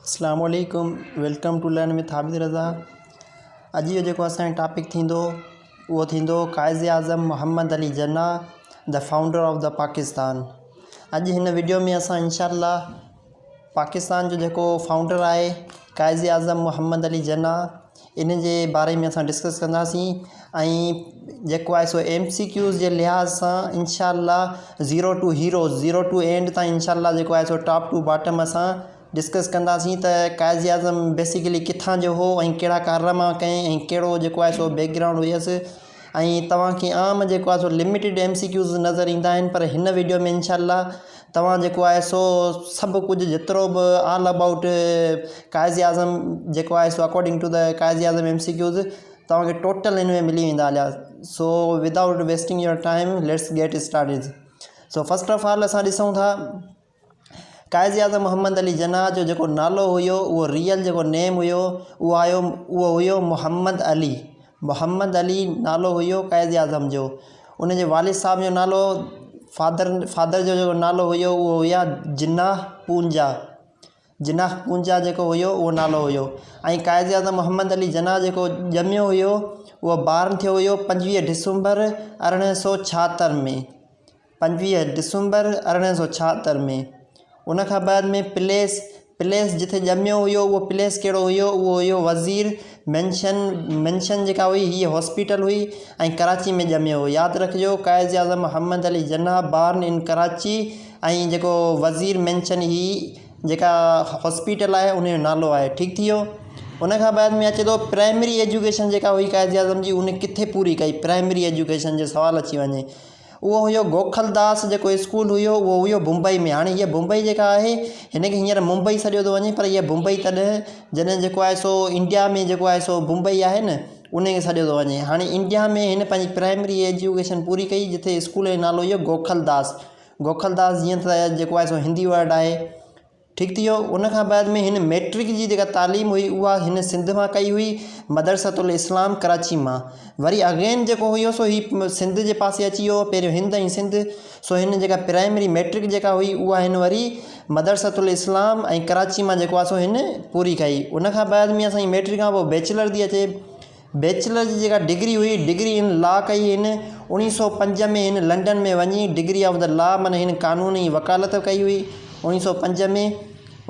अस्सलाम वालेकुम, welcome two learn with हाफिज़ रज़ा। अॼु जो जेको असांजो टॉपिक थींदो उहो थींदो Quaid Azam Mohammad Ali Jinnah, the founder of the Pakistan. अॼु हिन वीडियो में असां इंशाअल्लाह पाकिस्तान जो जेको फाउंडर आहे क़ाइद आज़म मोहम्मद अली जिन्ना, इन जे बारे में असां डिस्कस कंदासीं ऐं जेको आहे सो MCQs जे लिहाज़ सां इंशाअल्लाह zero to heroes, zero to end ताईं इंशाअल्लाह जेको आहे सो टॉप टू बॉटम असां डिस्कस कंदासीं त क़ाइद आज़म बेसिकली किथां जो हो ऐं कहिड़ा कारनामा कयईं ऐं कहिड़ो जेको आहे सो बैकग्राउंड हुयसि। ऐं तव्हांखे आम जेको आहे सो लिमिटेड MCQs नज़र ईंदा आहिनि, पर हिन वीडियो में इंशाअल्लाह तव्हां जेको आहे सो सभु कुझु जेतिरो बि ऑल अबाउट क़ाइद आज़म जेको आहे सो according to the Quaid Azam MCQs तव्हांखे टोटल हिन में मिली वेंदा हलिया। So without wasting your time let's get started. So first of all असां ॾिसूं था क़ाइद आज़म मोहम्मद अली जिन्ना जो जेको नालो हुयो, उहो रियल जेको नेम हुयो उहो हुयो मोहम्मद अली। मोहम्मद अली नालो हुयो क़ाइद आज़म जो। उन जे वालिद साहब जो नालो फादर जो जेको नालो हुयो उहो हुया जिन्ना पूंजा जेको हुयो उहो नालो हुयो। ऐं क़ाइद आज़म मोहम्मद अली जिन्ना जेको ॼमियो हुयो उहो ॿारु थियो हुयो 25 डिसंबर 1976 में, 25 डिसंबर 1976 में। उन खां बाद में प्लेस जिथे ॼमियो हुयो उहो प्लेस कहिड़ो हुयो, उहो हुयो वज़ीर मेंशन जेका हुई हीअ हॉस्पिटल हुई ऐं कराची में ॼमियो हुयो। यादि रखिजो क़ाइद आज़म मोहम्मद अली जिन्ना बार्न इन कराची, ऐं जेको वज़ीर मेंशन ही जेका हॉस्पिटल आहे उन जो नालो आहे। ठीकु थी वियो। उन खां बाद में अचे थो प्राइमरी एजुकेशन जेका हुई क़ाइद आज़म जी, उन किथे पूरी कई प्राइमरी एजुकेशन जो सवाल अची वञे। उहो हुयो गोखलदास जेको स्कूल हुयो, उहो हुयो मुंबई में। हाणे हीअ मुंबई जेका आहे हिनखे हींअर मुंबई सॾियो थो वञे, पर हीअ मुंबई तॾहिं जॾहिं जेको आहे सो इंडिया में जेको आहे सो मुंबई आहे न, उनखे सॾियो थो वञे। हाणे इंडिया में हिन पंहिंजी प्राइमरी एजुकेशन पूरी कई जिथे स्कूल जो नालो हुयो गोखलदास जीअं त जेको आहे सो हिंदी वर्ड आहे। ठीकु थी वियो। उन खां बाद में हिन मैट्रिक जी जेका तालीम हुई उहा हिन सिंध मां कई हुई, मदरसतुल इस्लाम कराची मां। वरी अगेन जेको हुयो सो ही सिंध जे पासे अची वियो, पहिरियों हिंद ऐं सिंध। सो हिन जेका प्राइमरी मैट्रिक जेका हुई उहा हिन वरी मदरसतुल इस्लाम ऐं कराची मां जेको आहे सो हिन पूरी कई। उन खां बाद में असांजी मैट्रिक खां पोइ बैचलर थी अचे। बैचलर जी जेका डिग्री हुई, डिग्री इन लॉ कई हिन 1905 में। हिन लंडन में वञी डिग्री ऑफ द लॉ माना हिन कानूनी वकालत कई हुई 1905 में।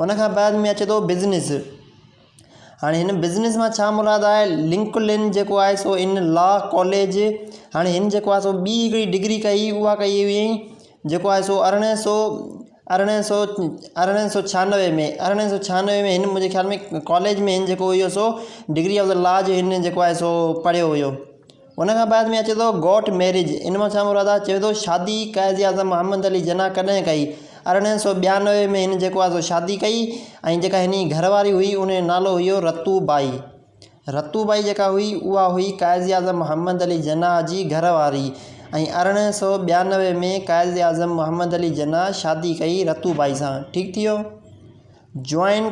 उन खां बाद में अचे थो बिज़नेस। हाणे हिन बिज़नेस मां छा मुराद आहे, लिंकलिन जेको आहे सो इन लॉ कॉलेज। हाणे हिन जेको आहे सो ॿी हिकिड़ी डिग्री कई, उहा कई हुई जेको आहे सो 1996 में हिन मुंहिंजे ख़्याल में कॉलेज में हिन जेको हुयो so degree of the law जो हिन जेको आहे सो पढ़ियो हुयो। उन खां बाद में अचे थो गॉट मैरिज। इन मां छा मुराद आहे, चए थो शादी क़ाइद आज़म मोहम्मद अली जिन्ना कॾहिं कई, 1992 में हिन जेको आहे सो शादी कई। ऐं जेका हिन जी घरवारी हुई उन जो नालो हुयो रतूबाई जेका हुई उहा हुई क़ाइद आज़म मोहम्मद अली जिन्ना जी घरवारी। ऐं 1992 में क़ाइद आज़म मोहम्मद अली जिन्ना शादी कई रतूबाई सां। ठीकु थी वियो। जॉइन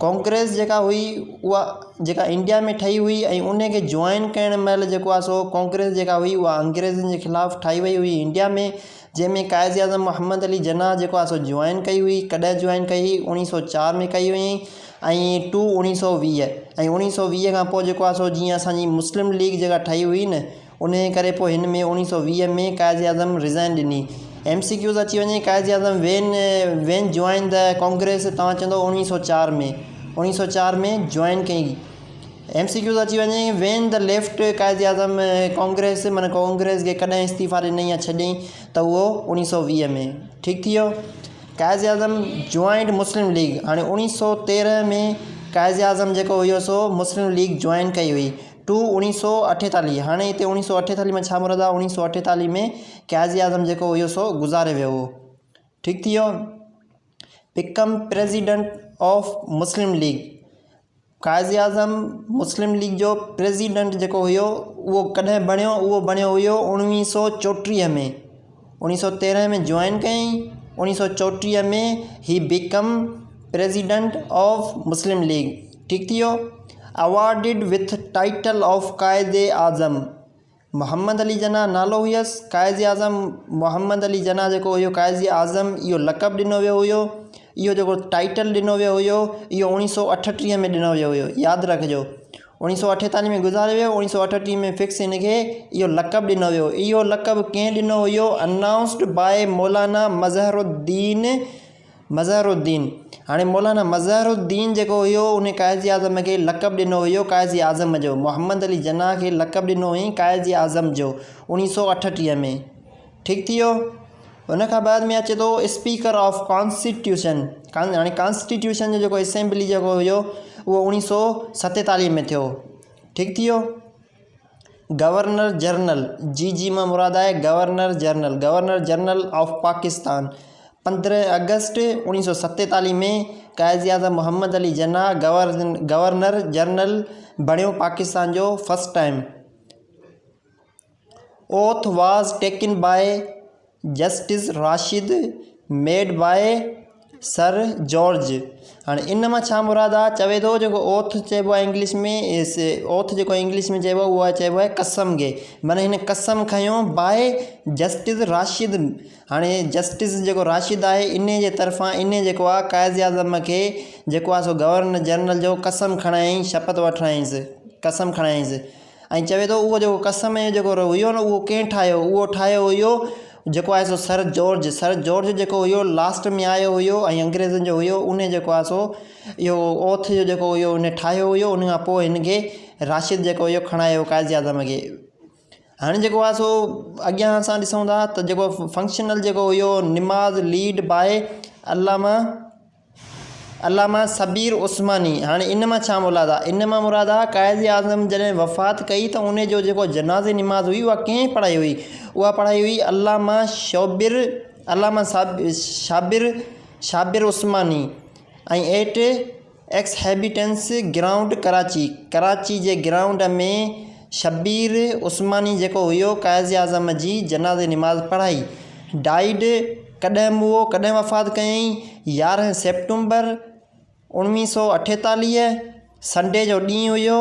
कांग्रेस जेका हुई उहा जेका इंडिया में ठही हुई, ऐं उनखे जॉइन करण महिल जेको आहे सो कांग्रेस जेका हुई उहा अंग्रेज़नि जे ख़िलाफ़ु ठाही वई हुई इंडिया में, जंहिंमें क़ाइद आज़म मोहम्मद अली जिन्ना जेको आहे सो जॉइन कई हुई। कॾहिं जॉइन कई, 1904 में कई हुई ऐं 1920। ऐं 1920 खां पोइ जेको आहे सो जीअं असांजी मुस्लिम लीग जेका ठही हुई न, उन जे करे पोइ हिन में 1920 में क़ाइद आज़म रिज़ाइन ॾिनी। MCQs अची वञे क़ाइद आज़म वेन जॉइन द कांग्रेस, तव्हां चवंदो 1904 में जॉइन कई। MCQs अची वञे वेन द लेफ्ट क़ाइद आज़म कांग्रेस, माना कांग्रेस खे कॾहिं इस्तीफ़ा ॾिनई या छॾियईं, त उहो 1920 में। ठीकु थी वियो। क़ाइद आज़म जॉइंट मुस्लिम लीग। हाणे 1913 में क़ाइद आज़म जेको हुयो सो मुस्लिम लीग जॉइन कई हुई टू 1948। हाणे हिते 1948 में छा मुराद आहे, 1948 में क़ाइद आज़म जेको हुयो सो गुज़ारे वियो हो। ठीकु थी वियो। Become president of Muslim League. Quaid Azam Muslim League जो प्रेसिडेंट जेको हुयो उहो कॾहिं बणियो, उहो बणियो हुयो 1934 में। 1913 में जॉइन कयईं, 1934 में he become president of Muslim league. ठीकु थी वियो। अवॉर्डिड with title of क़ाइद Azam. Mohammad Ali जिन्ना नालो हुयसि, क़ाइद आज़म मोहम्मद अली जिन्ना जेको हुयो क़ाइद आज़म, इहो लक़ब ॾिनो वियो हुयो। इहो जेको टाइटल ॾिनो वियो हुयो इहो 1938 में ॾिनो वियो हुयो, यादि रखिजो। 1948 में गुज़ारे वियो, 1938 में फिक्स हिनखे इहो लक़ब ॾिनो वियो। इहो लक़ब कंहिं ॾिनो हुयो? अनाउंस्ड बाय मौलाना मज़हरुद्दीन। हाणे मौलाना मज़हरुद्दीन जेको हुयो उन क़ाइद आज़म खे लक़ब ॾिनो हुयो क़ाइद आज़म जो। मोहम्मद अली जिन्ना खे लक़ब ॾिनो हुई क़ाइद आज़म जो 1938 में। ठीकु थी वियो। हुन खां बाद में अचे थो स्पीकर ऑफ कॉन्स्टिट्यूशन। हाणे कॉन्स्टिट्यूशन जो जेको असेंबली जेको हुयो उहो 1947 में थियो। ठीकु थी वियो। गवर्नर जनरल जी मां मुराद आहे गवर्नर जनरल ऑफ पाकिस्तान 15 अगस्त 1947 में क़ाइद आज़म मोहम्मद अली जिन्ना गवर्नर जनरल बणियो पाकिस्तान जो first time. Oath was taken by justice Rashid made by sir George. हाणे इन मां छा मुराद आहे? चवे थो जेको ओथ चइबो आहे इंग्लिश में, ओथ जेको इंग्लिश में चइबो आहे उहा चइबो आहे कसम खे। माना हिन कसम खयों बाय जस्टिस राशिद। हाणे जस्टिस जेको राशिद आहे इन जे तरफ़ां इन जेको आहे क़ाइद आज़म खे जेको आहे सो गवर्नर जनरल जो कसम खणायईं, शपथ वठायईंसि, कसम खणायईंसि। ऐं चवे थो उहो जेको कसम जो जेको हुयो न उहो कंहिं ठाहियो? उहो ठाहियो हुयो जेको आहे सो सर जॉर्ज जेको हुयो लास्ट में आयो हुयो ऐं अंग्रेज़नि जो हुयो। उन जेको आहे सो इहो ओथ जो जेको हुयो उन ठाहियो हुयो। उन खां पोइ हिन खे राशिद जेको हुयो खणायो क़ाइद आज़म खे। हाणे जेको आहे सो अॻियां असां ॾिसूं था त जेको फंक्शनल जेको हुयो निमाज़ लीड बाय अल्लामा सबीर उस्मानी। हाणे इन मां छा मुराद आहे? इन मां मुराद आहे क़ाइद आज़म जॾहिं वफ़ात कई त उन जो जेको जनाज़े निमाज़ हुई उहा कंहिं पढ़ाई हुई? उहा पढ़ाई हुई अल्लामा शाबिर उस्मानी ऐं एट एक्स हैबिटेंस ग्राउंड कराची जे ग्राउंड में शबीर उस्मानी जेको हुयो क़ाइद आज़म जी जनाज़े निमाज़ पढ़ाई। डाइड कॾहिं मुओ कॾहिं वफ़ात कयईं? 11 सेप्टेम्बर 1948 संडे जो ॾींहुं हुयो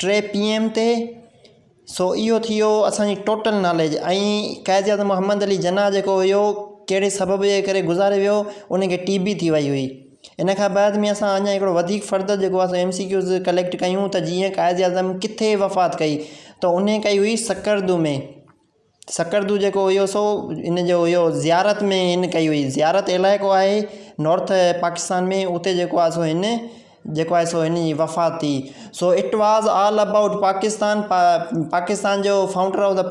3 PM ते। सो इहो थी वियो असांजी टोटल नॉलेज। ऐं क़ाइद आज़म मोहम्मद अली जिन्ना जेको हुयो कहिड़े सबब जे करे गुज़ारे वियो? उनखे TB थी वई हुई। इन खां बाद में असां अञा हिकिड़ो वधीक फर्दर जेको आहे MCQs कलेक्ट कयूं त जीअं क़ाइद आज़म किथे वफ़ात कई त उन कई हुई सकरदू में। सकरदू जेको हुयो सो इन जो हुयो ज़ियारत में हिन कई हुई। ज़ियारत इलाइक़ो आहे नॉर्थ पाकिस्तान में, उते जेको आहे सो हिन जेको आहे सो हिन जी वफ़ात थी। सो इट वाज़ ऑल अबाउट पाकिस्तान जो founder of the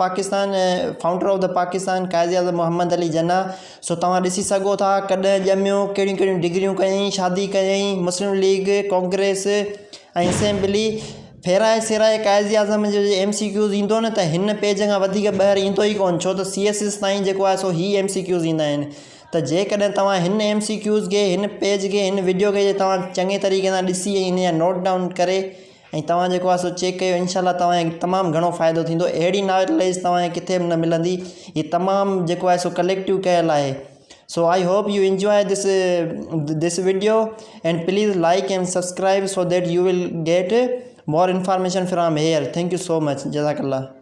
Pakistan क़ाइद Azam Mohammad Ali जिन्ना। सो तव्हां ॾिसी सघो था कॾहिं ॼमियो, कहिड़ियूं कहिड़ियूं डिग्रियूं कयईं, शादी कयईं, मुस्लिम लीग, कांग्रेस ऐं असेंबली। फेराए सिराए क़ाइद आज़म जो MCQs ईंदो न त हिन पेज खां वधीक ॿाहिरि ईंदो ई कोन, छो त CSS ताईं जेको आहे सो ही MCQs ईंदा आहिनि। त जेकॾहिं तव्हां हिन MCQs खे, हिन पेज खे, हिन वीडियो खे तव्हां चङे तरीक़े सां ॾिसी इन जा नोट डाउन करे ऐं तव्हां जेको आहे सो चेक कयो, इनशाला तव्हांखे तमामु घणो फ़ाइदो थींदो। अहिड़ी नॉलेज तव्हांखे किथे बि न मिलंदी। हीअ तमामु जेको आहे सो कलेक्टिव कयल आहे। So I hope you enjoy this video and please like and subscribe so that you will get more information from here. Thank you so much. Jazakallah.